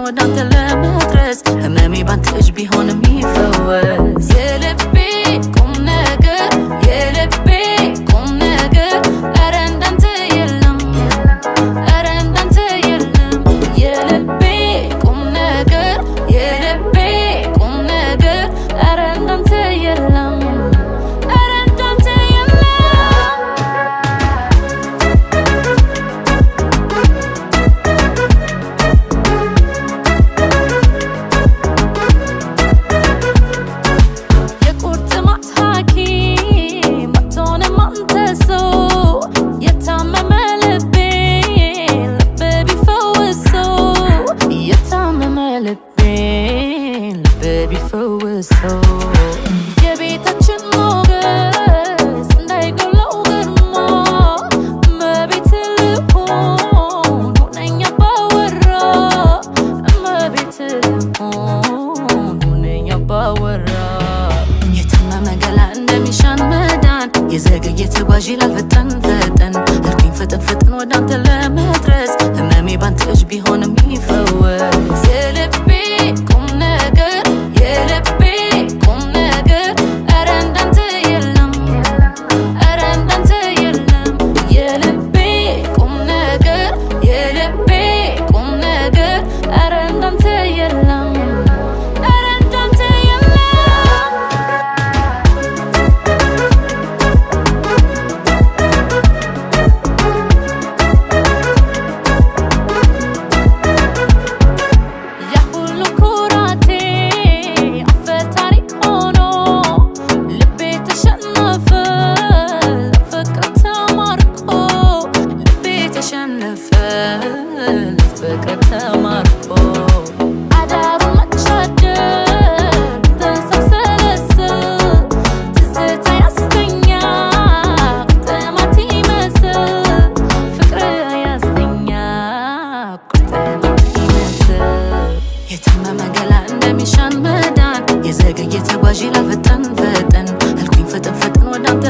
ወዳንተ ለመድረስ ህመሜ ባንተ እጅ ቢሆን የሚፈወስ የልቤ ቁም ነገር የልቤ ቁም ነገር ኧረ እንዳንተ የለም ኧረ እንዳንተ የለም የልቤ ቁም ነገር የልቤ ቁም ነገር ኧረ እንዳንተ የለም የቤታችን ሞገስ እንዳይጎለው ግርማ እመቤት ልሆን ሁነኛ ባወራ እመቤት ልሆን ሁነኛ ባወራ የታመመ ገላ እንደሚሻን መዳን የዘገየ ተጓዥ ይላል ፈጠን ፈጠን እርኩኝ ፍጥን ፍጥን ወዳንተ ለመድረስ ህመሜ ባንተ እጅ ቢሆን የሚፈወስ የልቤ ቁም ነገር የልቤ ቁም ነገር ኧረ እንዳንተ የለም ኧረ እንዳንተ የለም የልቤ ቁም ነገር የልቤ ቁም ነገር ኧረ እንዳንተ የለም ኧረ እንዳንተ ፍቅር ተማርኮ አዳሩ መቻደር ተንሰብሰለስል ትዝታ ያስተኛ ቁርጥማት ይመስል ፍቅር ያስተኛ ቁርጥማት ይመስል የታመመ ገላ እንደሚሻን መዳን የዘገየ ተጓዥ ይላል ፈጠን ፈጠን አልኩኝ ፍጥን ፍጥን ወዳንተ